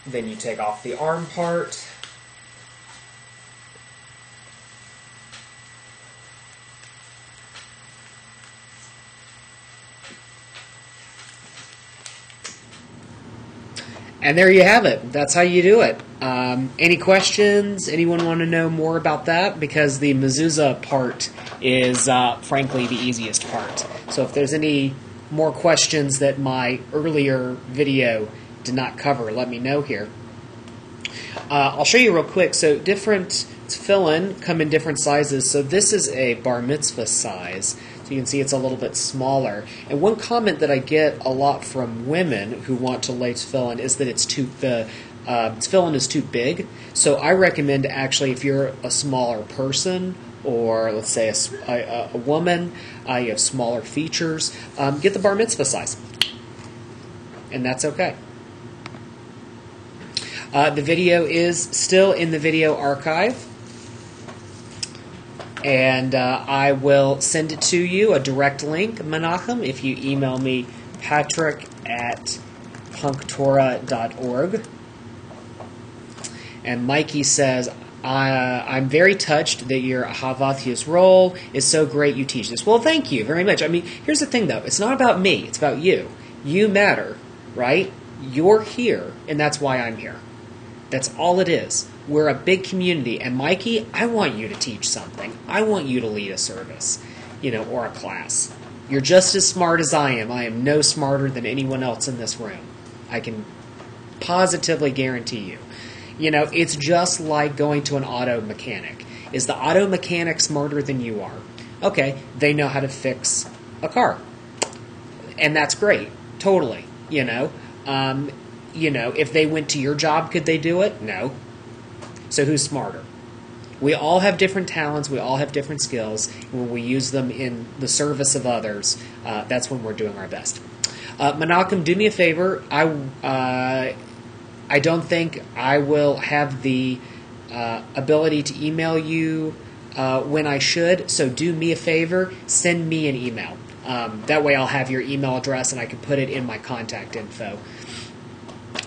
then you take off the arm part, and there you have it. That's how you do it. Any questions? Anyone want to know more about that? Because the mezuzah part is, frankly, the easiest part. So if there's any more questions that my earlier video did not cover, let me know here. I'll show you real quick. So different tefillin come in different sizes. So this is a bar mitzvah size. You can see it's a little bit smaller. And one comment that I get a lot from women who want to lay tefillin is that tefillin is too big. So I recommend actually, if you're a smaller person, or let's say a woman, you have smaller features, get the bar mitzvah size. And that's okay. The video is still in the video archive. And I will send it to you, a direct link, Menachem, if you email me, patrick@punktorah.org. And Mikey says, I'm very touched that your Havath Yisrael is so great you teach this. Well, thank you very much. I mean, here's the thing, though. It's not about me. It's about you. You matter, right? You're here, and that's why I'm here. That's all it is. We're a big community, and Mikey, I want you to teach something. I want you to lead a service, or a class. You're just as smart as I am. I am no smarter than anyone else in this room. I can positively guarantee you. It's just like going to an auto mechanic. Is the auto mechanic smarter than you are? Okay, they know how to fix a car. And that's great, totally, if they went to your job, could they do it? No. So who's smarter? We all have different talents. We all have different skills. And when we use them in the service of others, that's when we're doing our best. Menachem, do me a favor. I I don't think I will have the ability to email you when I should, so do me a favor, send me an email. That way I'll have your email address and I can put it in my contact info.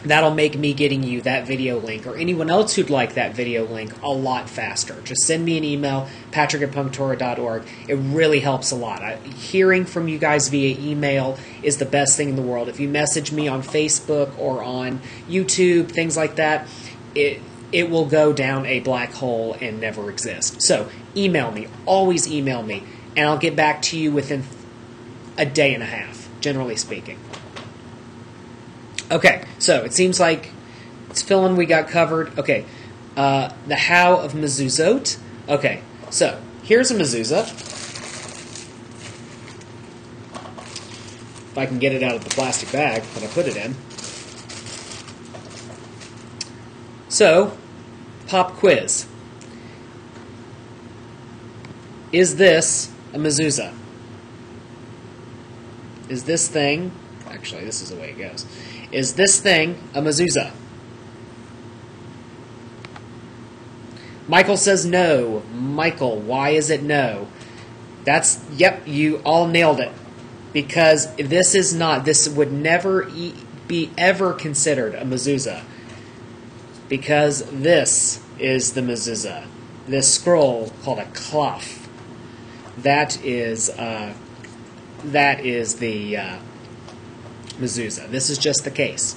That'll make me getting you that video link, or anyone else who'd like that video link, a lot faster. Just send me an email, patrick@punktorah.org. It really helps a lot. Hearing from you guys via email is the best thing in the world. If you message me on Facebook or on YouTube, things like that, it will go down a black hole and never exist. So email me. Always email me. And I'll get back to you within a day and a half, generally speaking. Okay, so it seems like tefillin we got covered. Okay, the how of mezuzot. Okay, so here's a mezuzah. If I can get it out of the plastic bag that I put it in. So, pop quiz. Is this a mezuzah? Is this thing... Actually, this is the way it goes. Is this thing a mezuzah? Michael says no. Michael, why is it no? Yep, you all nailed it. Because this would never be ever considered a mezuzah. Because this is the mezuzah. This scroll called a klaf. That is the mezuzah. This is just the case.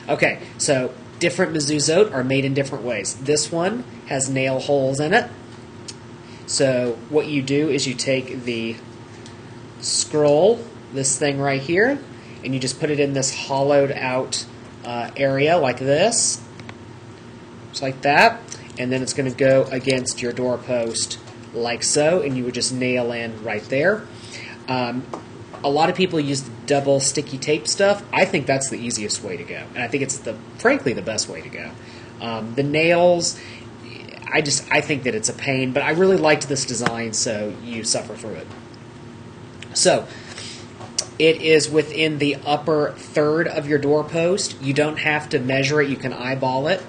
Okay, so different mezuzot are made in different ways. This one has nail holes in it. So what you do is you take the scroll, this thing right here, and you just put it in this hollowed out area like this. Just like that. And then it's going to go against your doorpost like so, and you would just nail in right there. A lot of people use double sticky tape stuff. I think that's the easiest way to go, and I think it's frankly the best way to go. The nails, I think that it's a pain, but I really liked this design, so you suffer through it. So it is within the upper third of your doorpost. You don't have to measure it; you can eyeball it.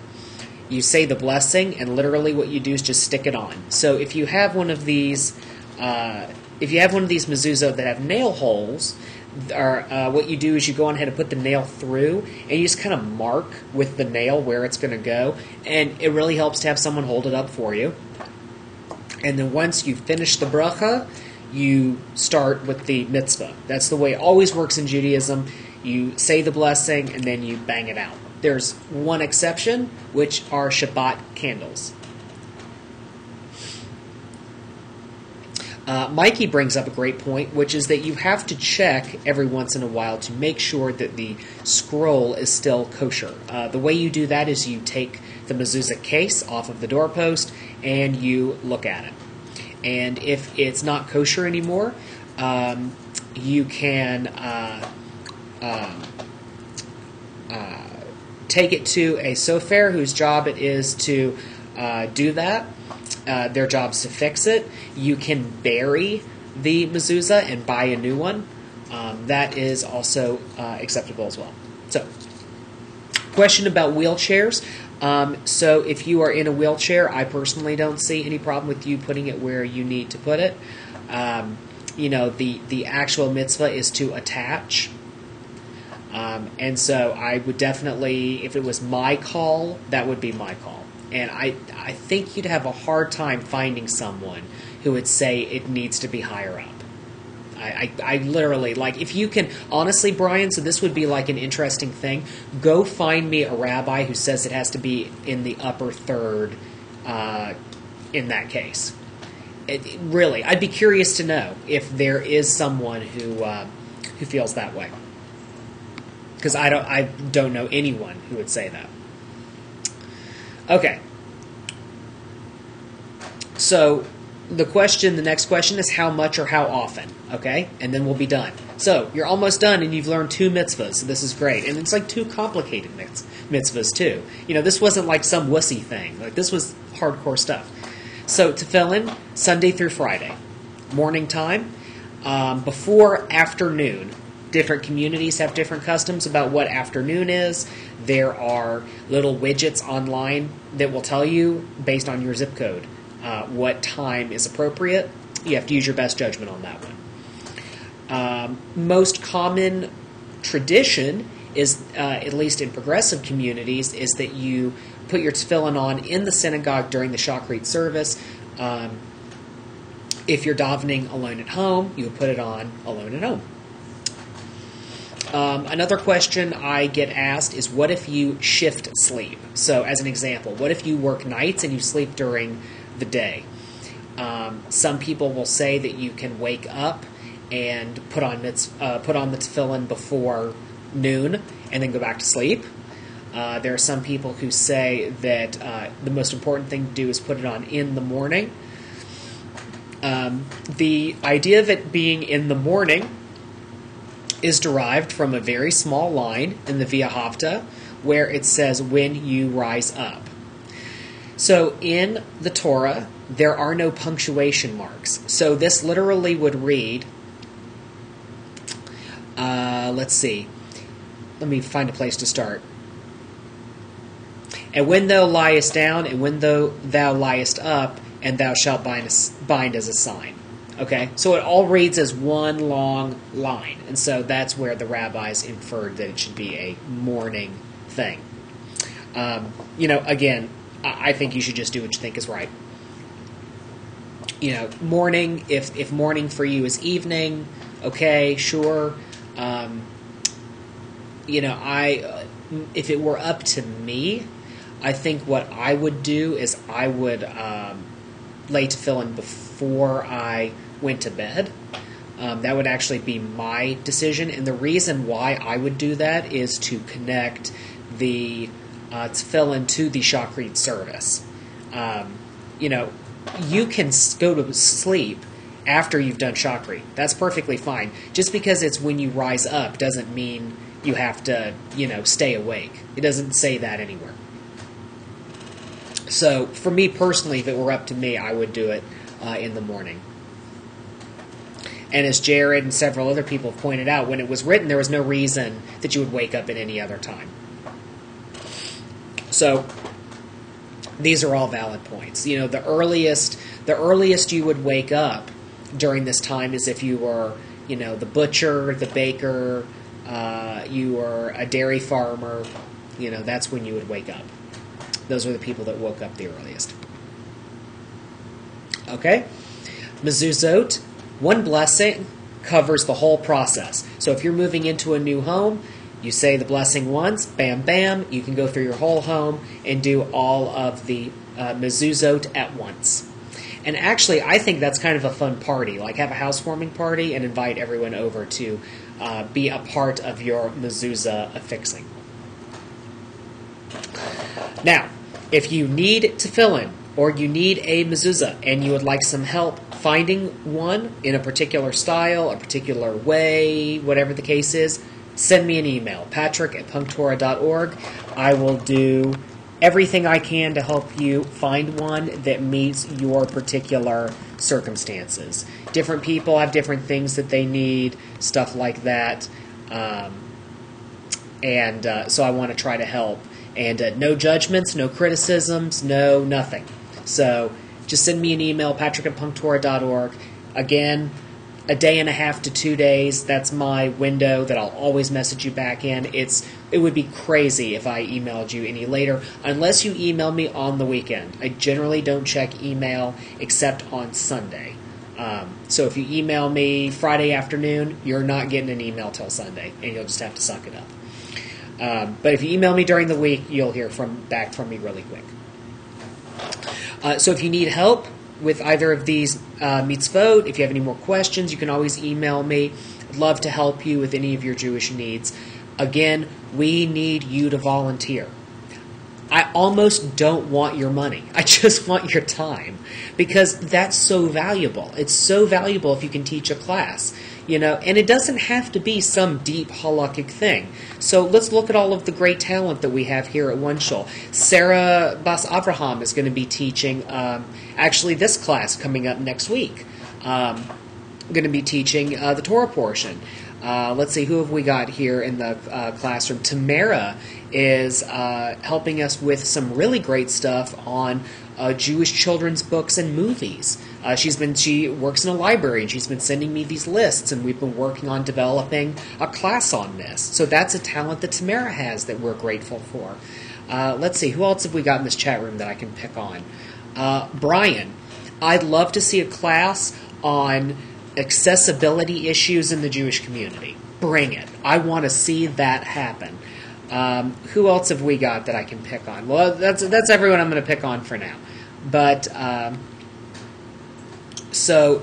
You say the blessing, and literally what you do is just stick it on. So if you have one of these. If you have one of these mezuzot that have nail holes, what you do is you go on ahead and put the nail through, and you just kind of mark with the nail where it's going to go, and it really helps to have someone hold it up for you. And then once you finish the bracha, you start with the mitzvah. That's the way it always works in Judaism. You say the blessing, and then you bang it out. There's one exception, which are Shabbat candles. Mikey brings up a great point, which is that you have to check every once in a while to make sure that the scroll is still kosher. The way you do that is you take the mezuzah case off of the doorpost and you look at it. And if it's not kosher anymore, you can take it to a sofer whose job it is to do that. Their job's to fix it. You can bury the mezuzah and buy a new one. That is also acceptable as well. So, question about wheelchairs. So if you are in a wheelchair, I personally don't see any problem with you putting it where you need to put it. The actual mitzvah is to attach. And so I would definitely, if it was my call, that would be my call. And I think you'd have a hard time finding someone who would say it needs to be higher up. I literally, like, if you can, honestly, Brian, so this would be like an interesting thing. Go find me a rabbi who says it has to be in the upper third in that case. Really, I'd be curious to know if there is someone who feels that way. Because I don't know anyone who would say that. Okay. So the next question is how much or how often, okay? And then we'll be done. So you're almost done and you've learned 2 mitzvahs, so this is great. And it's like 2 complicated mitzvahs too. This wasn't like some wussy thing. Like this was hardcore stuff. So tefillin, Sunday through Friday. Morning time, before afternoon. Different communities have different customs about what afternoon is. There are little widgets online that will tell you, based on your zip code, what time is appropriate. You have to use your best judgment on that one. Most common tradition is, at least in progressive communities, is that you put your tefillin on in the synagogue during the Shachrit service. If you're davening alone at home, you would put it on alone at home. Another question I get asked is, what if you shift sleep? So, as an example, what if you work nights and you sleep during the day? Some people will say that you can wake up and put on the tefillin before noon and then go back to sleep. There are some people who say that the most important thing to do is put it on in the morning. The idea of it being in the morning is derived from a very small line in the Via Havta where it says, when you rise up. So in the Torah, there are no punctuation marks. So this literally would read, let's see, let me find a place to start. And when thou liest down, and when thou liest up, and thou shalt bind as a sign. Okay, so it all reads as one long line, and so that's where the rabbis inferred that it should be a morning thing. Again, I think you should just do what you think is right. Morning, if morning for you is evening, okay, sure. If it were up to me, I think what I would do is I would lay tefillin before I went to bed. That would actually be my decision, and the reason why I would do that is to connect the tefillin to the Shachrit service. You can go to sleep after you've done Shachrit. That's perfectly fine. Just because it's when you rise up doesn't mean you have to, stay awake. It doesn't say that anywhere. So, for me personally, if it were up to me, I would do it in the morning. And as Jared and several other people have pointed out, when it was written, there was no reason that you would wake up at any other time. So, these are all valid points. The earliest you would wake up during this time is if you were, the butcher, the baker, you were a dairy farmer. That's when you would wake up. Those were the people that woke up the earliest. Okay? Mezuzot, one blessing covers the whole process. So if you're moving into a new home, you say the blessing once, bam, bam, you can go through your whole home and do all of the mezuzot at once. And actually, I think that's kind of a fun party. Like, have a housewarming party and invite everyone over to be a part of your mezuzah affixing. Now, if you need tefillin or you need a mezuzah and you would like some help finding one in a particular style, a particular way, whatever the case is, send me an email, patrick@punktorah.org. I will do everything I can to help you find one that meets your particular circumstances. Different people have different things that they need, stuff like that. So I want to try to help. And no judgments, no criticisms, no nothing. So just send me an email, patrick@punktorah.org. Again, a day and a half to 2 days, that's my window that I'll always message you back in. It would be crazy if I emailed you any later, unless you email me on the weekend. I generally don't check email except on Sunday. So if you email me Friday afternoon, you're not getting an email till Sunday, and you'll just have to suck it up. But if you email me during the week, you'll hear back from me really quick. So if you need help with either of these mitzvot, if you have any more questions, you can always email me. I'd love to help you with any of your Jewish needs. Again, we need you to volunteer. I almost don't want your money. I just want your time, because that's so valuable. It's so valuable if you can teach a class, and it doesn't have to be some deep halakhic thing. So let's look at all of the great talent that we have here at One Shul. Sarah Bas Avraham is going to be teaching, actually this class coming up next week. Going to be teaching the Torah portion. Let's see, who have we got here in the classroom? Tamara is helping us with some really great stuff on Jewish children's books and movies. She works in a library, and she's been sending me these lists, and we've been working on developing a class on this. So that's a talent that Tamara has that we're grateful for. Let's see, who else have we got in this chat room that I can pick on? Brian, I'd love to see a class on accessibility issues in the Jewish community. Bring it. I want to see that happen. Who else have we got that I can pick on? Well, that's everyone I'm going to pick on for now. But, so,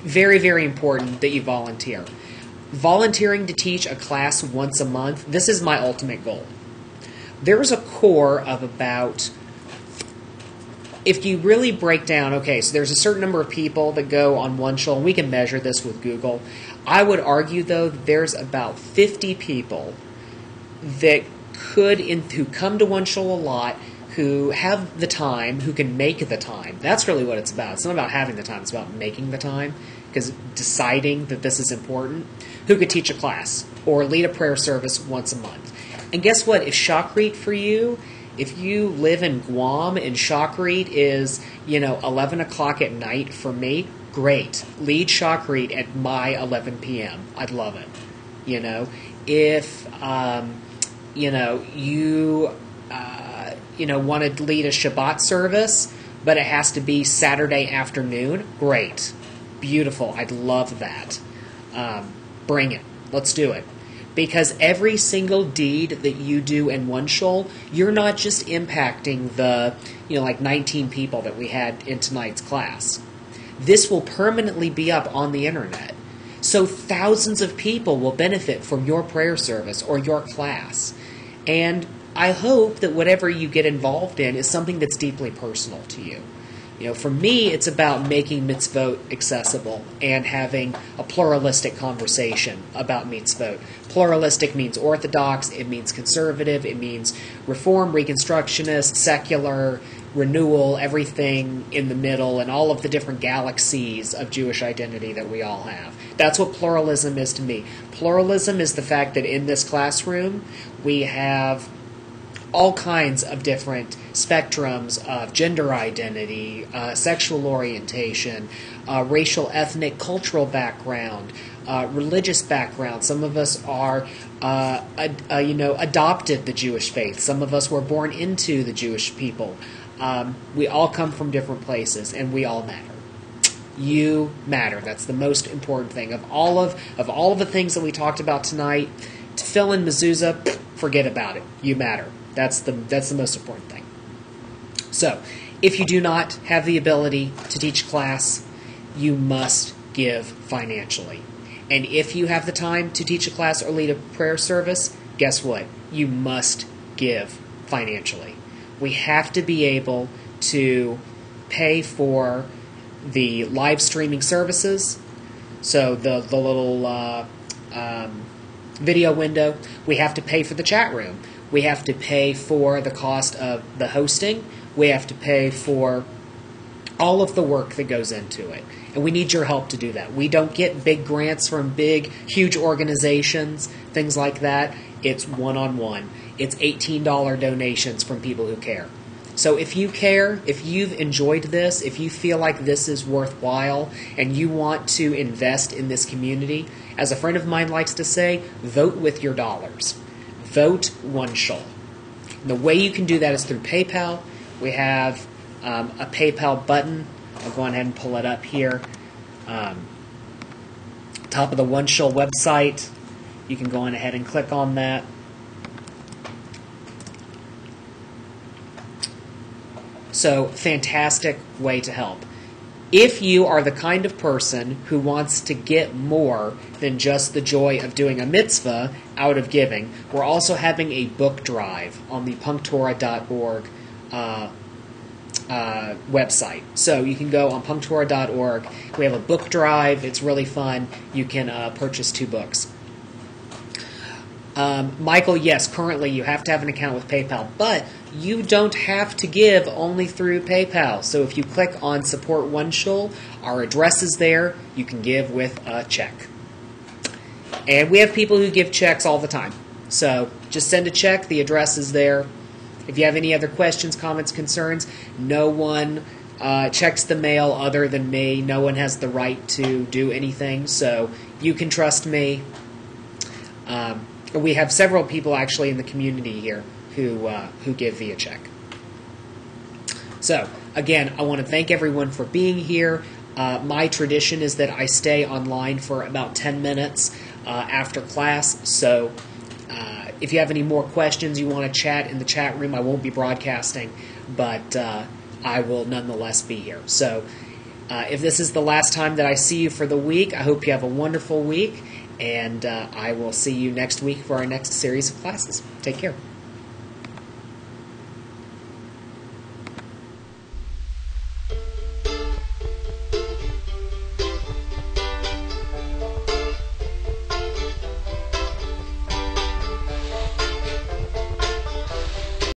very, very important that you volunteer. Volunteering to teach a class once a month, this is my ultimate goal. There's a core of about, if you really break down, okay, so there's a certain number of people that go on one shul, and we can measure this with Google. I would argue, though, that there's about 50 people that who come to one shul a lot, who have the time, who can make the time. That's really what it's about. It's not about having the time, it's about making the time, because deciding that this is important, who could teach a class or lead a prayer service once a month. And guess what? If Shachrit for you, if you live in Guam and Shachrit is, 11 o'clock at night for me, great. Lead Shachrit at my 11 p.m. I'd love it. If, you want to lead a Shabbat service, but it has to be Saturday afternoon, great. Beautiful. I'd love that. Bring it. Let's do it. Because every single deed that you do in one shul, you're not just impacting the, 19 people that we had in tonight's class. This will permanently be up on the internet. So thousands of people will benefit from your prayer service or your class. And I hope that whatever you get involved in is something that's deeply personal to you. For me, it's about making mitzvot accessible and having a pluralistic conversation about mitzvot. Pluralistic means orthodox, it means conservative, it means reform, reconstructionist, secular, renewal, everything in the middle, and all of the different galaxies of Jewish identity that we all have. That's what pluralism is to me. Pluralism is the fact that in this classroom, we have all kinds of different spectrums of gender identity, sexual orientation, racial, ethnic, cultural background, religious background. Some of us are, adopted the Jewish faith. Some of us were born into the Jewish people. We all come from different places, and we all matter. You matter. That's the most important thing. Of all of the things that we talked about tonight, Tefillin, Mezuzot, forget about it. You matter. That's the most important thing. So, if you do not have the ability to teach class, you must give financially. And if you have the time to teach a class or lead a prayer service, guess what? You must give financially. We have to be able to pay for the live streaming services, so the little video window. We have to pay for the chat room. We have to pay for the cost of the hosting. We have to pay for all of the work that goes into it. And we need your help to do that. We don't get big grants from big, huge organizations, things like that. It's one-on-one. It's $18 donations from people who care. So if you care, if you've enjoyed this, if you feel like this is worthwhile, and you want to invest in this community, as a friend of mine likes to say, vote with your dollars. Vote one shul. And the way you can do that is through PayPal. We have a PayPal button. I'll go ahead and pull it up here. Top of the One Shul website. You can go on ahead and click on that. So, fantastic way to help. If you are the kind of person who wants to get more than just the joy of doing a mitzvah out of giving, we're also having a book drive on the PunkTorah.org website. So you can go on PunkTorah.org. We have a book drive. It's really fun. You can purchase 2 books. Michael, yes, currently you have to have an account with PayPal, but you don't have to give only through PayPal. So if you click on Support One Shul, our address is there. You can give with a check. And we have people who give checks all the time. So just send a check. The address is there. If you have any other questions, comments, concerns, no one checks the mail other than me. No one has the right to do anything, so you can trust me. We have several people actually in the community here who give via check. So, again, I want to thank everyone for being here. My tradition is that I stay online for about 10 minutes after class, so if you have any more questions you want to chat in the chat room, I won't be broadcasting, but I will nonetheless be here. So if this is the last time that I see you for the week, I hope you have a wonderful week, and I will see you next week for our next series of classes. Take care.